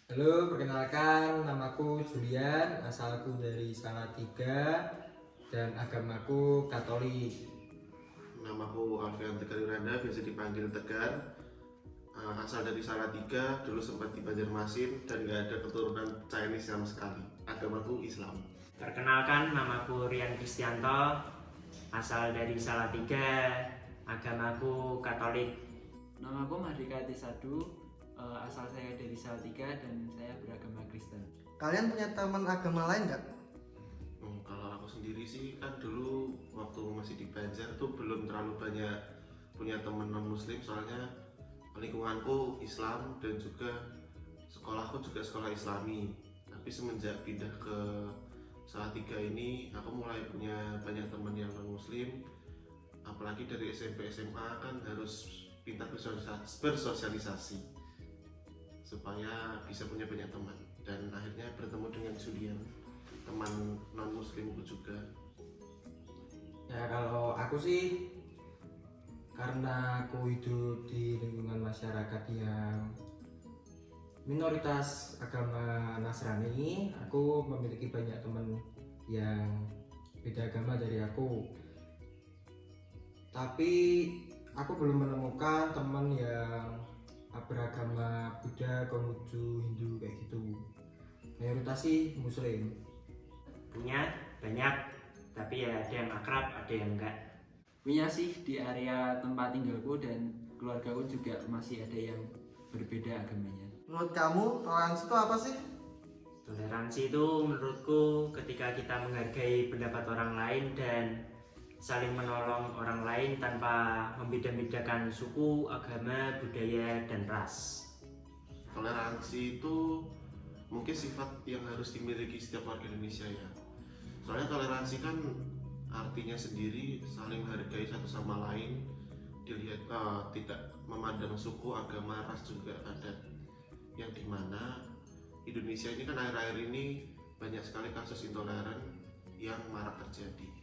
Halo, perkenalkan namaku Julian, asalku dari Salatiga dan agamaku Katolik. Namaku Alfian Tegar Wiranda, biasa dipanggil Tegar. Asal dari Salatiga, dulu sempat di Banjarmasin dan gak ada keturunan Chinese sama sekali. Agamaku Islam. Perkenalkan, namaku Rian Kristianto, asal dari Salatiga, agamaku Katolik. Namaku Mardika Tisadu, asal saya dari Salatiga dan saya beragama Kristen. Kalian punya teman agama lain nggak? Kalau aku sendiri sih kan dulu waktu masih di Banjar tuh belum terlalu banyak punya teman non Muslim, soalnya lingkunganku Islam dan juga sekolahku juga sekolah Islami. Tapi semenjak pindah ke Salatiga ini, aku mulai punya banyak teman yang non Muslim. Apalagi dari SMP SMA kan harus pintar bersosialisasi supaya bisa punya banyak teman, dan akhirnya bertemu dengan Julian, teman non muslimku juga. Ya kalau aku sih karena aku hidup di lingkungan masyarakat yang minoritas agama Nasrani, aku memiliki banyak teman yang beda agama dari aku. Tapi aku belum menemukan teman yang beragama Buddha, Konghucu, Hindu kayak gitu. Mayoritas sih Muslim. Punya banyak, tapi ya ada yang akrab, ada yang enggak. Punya sih di area tempat tinggalku dan keluargaku juga masih ada yang berbeda agamanya. Menurut kamu toleransi itu apa sih? Toleransi itu menurutku ketika kita menghargai pendapat orang lain dan saling menolong orang lain tanpa membeda-bedakan suku, agama, budaya, dan ras. Toleransi itu mungkin sifat yang harus dimiliki setiap warga Indonesia ya. Soalnya toleransi kan artinya sendiri saling menghargai satu sama lain, dilihat tidak memandang suku, agama, ras juga adat. Yang dimana Indonesia ini kan akhir-akhir ini banyak sekali kasus intoleran yang marak terjadi.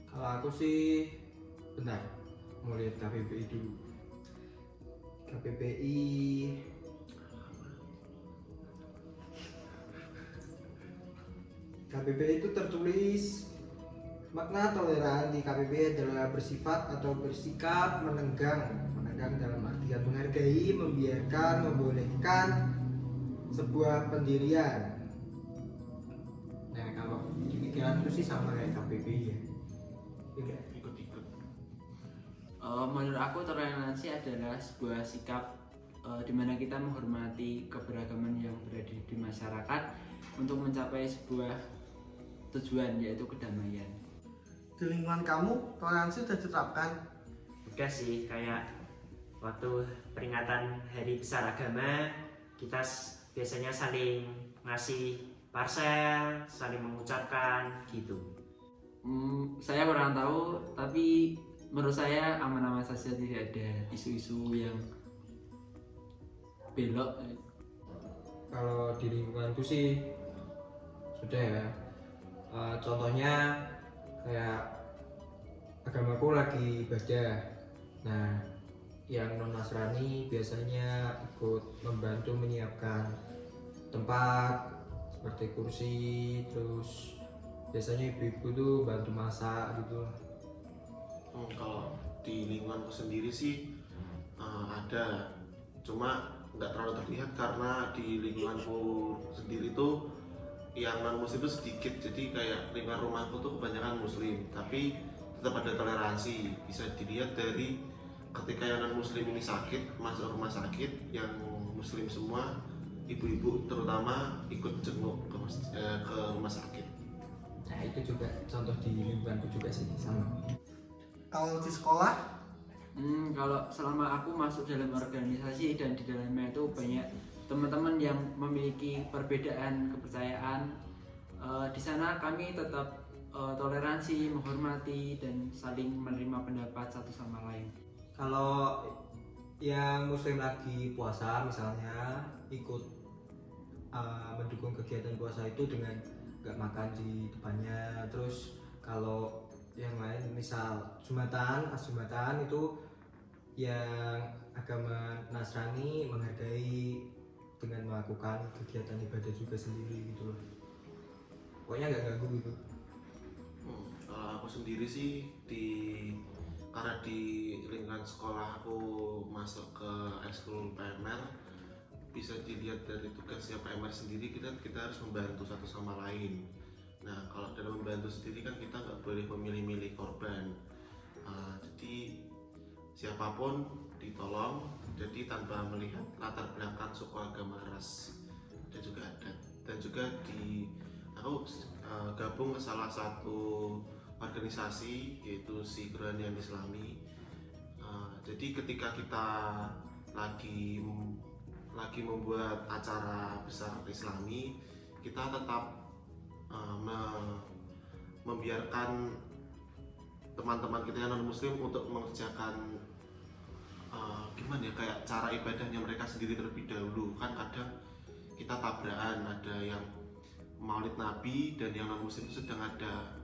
Kalau aku sih, bentar, mau lihat KBBI dulu. KBBI KBBI itu tertulis makna toleran di KBBI adalah bersifat atau bersikap menenggang dalam artian menghargai, membiarkan, membolehkan sebuah pendirian. Nah kalau di pikiranku sih sama kayak KBBI ya. Ikut-ikut. Menurut aku toleransi adalah sebuah sikap di mana kita menghormati keberagaman yang berada di masyarakat untuk mencapai sebuah tujuan, yaitu kedamaian. Di lingkungan kamu toleransi sudah diterapkan? Udah sih, kayak waktu peringatan Hari Besar Agama, kita biasanya saling ngasih parcel, saling mengucapkan gitu. Saya kurang tahu, tapi menurut saya aman-aman saja, tidak ada isu-isu yang belok. Kalau di lingkunganku sih sudah ya. Contohnya kayak agamaku lagi ibadah. Nah, yang non Nasrani biasanya ikut membantu menyiapkan tempat seperti kursi, terus biasanya ibu-ibu tuh bantu masak gitu. Kalau di lingkunganku sendiri sih ada, cuma nggak terlalu terlihat karena di lingkunganku sendiri tuh yang non muslim itu sedikit, jadi kayak lingkungan rumahku tuh kebanyakan muslim, tapi tetap ada toleransi. Bisa dilihat dari ketika yang non muslim ini sakit, masuk rumah sakit, yang muslim semua, ibu-ibu terutama ikut jenguk ke rumah sakit. Nah, itu juga contoh di lingkunganku juga sih sama. Kalau di sekolah, Kalau selama aku masuk dalam organisasi dan di dalamnya itu banyak teman-teman yang memiliki perbedaan kepercayaan. Di sana kami tetap toleransi, menghormati, dan saling menerima pendapat satu sama lain. Kalau yang muslim lagi puasa misalnya ikut mendukung kegiatan puasa itu dengan nggak makan di depannya. Terus kalau yang lain misal pas Jumatan itu yang agama Nasrani menghargai dengan melakukan kegiatan ibadah juga sendiri gitu loh. Pokoknya nggak ganggu gitu. Kalau aku sendiri sih karena di lingkungan sekolah aku masuk ke ekskul PMR, bisa dilihat dari tugasnya PMR sendiri kita harus membantu satu sama lain. Nah kalau dalam membantu sendiri kan kita nggak boleh memilih-milih korban. Jadi siapapun ditolong, jadi tanpa melihat latar belakang suku, agama, ras dan juga adat. Dan juga aku gabung ke salah satu organisasi yaitu Sigranian Islami. Jadi ketika kita lagi membuat acara besar Islami, kita tetap membiarkan teman-teman kita yang non muslim untuk mengerjakan gimana ya, kayak cara ibadahnya mereka sendiri terlebih dahulu. Kan kadang kita tabrakan, ada yang Maulid Nabi dan yang non muslim itu sedang ada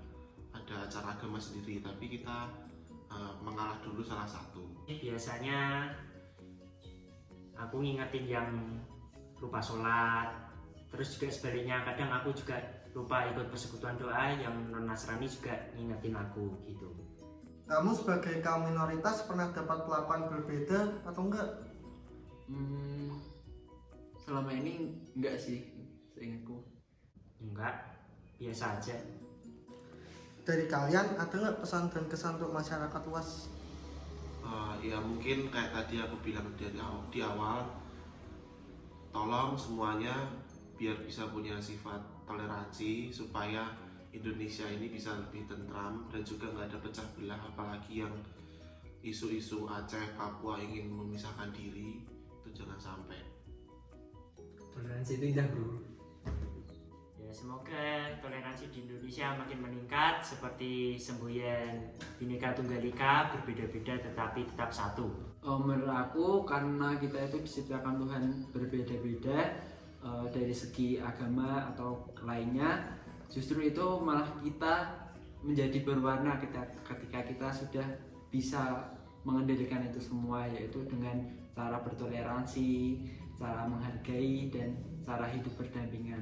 acara agama sendiri, tapi kita mengalah dulu salah satu. Biasanya aku ngingetin yang lupa sholat, terus juga sebaliknya kadang aku juga lupa ikut persekutuan doa, yang non Nasrani juga ngingetin aku gitu. Kamu sebagai kaum minoritas pernah dapat perlakuan berbeda atau enggak? Selama ini enggak sih, seingatku. Enggak, biasa aja. Dari kalian ada nggak pesan dan kesan untuk masyarakat luas? Ya mungkin kayak tadi aku bilang di awal, tolong semuanya biar bisa punya sifat toleransi supaya Indonesia ini bisa lebih tentram dan juga nggak ada pecah belah, apalagi yang isu-isu Aceh, Papua ingin memisahkan diri, itu jangan sampai. Toleransi itu indah bro. Ya semoga toleransi di Indonesia makin meningkat seperti semboyan Bhinneka Tunggal Ika, berbeda-beda tetapi tetap satu. Menurut aku karena kita itu diciptakan Tuhan berbeda-beda dari segi agama atau lainnya, justru itu malah kita menjadi berwarna ketika kita sudah bisa mengendalikan itu semua, yaitu dengan cara bertoleransi, cara menghargai, dan cara hidup berdampingan.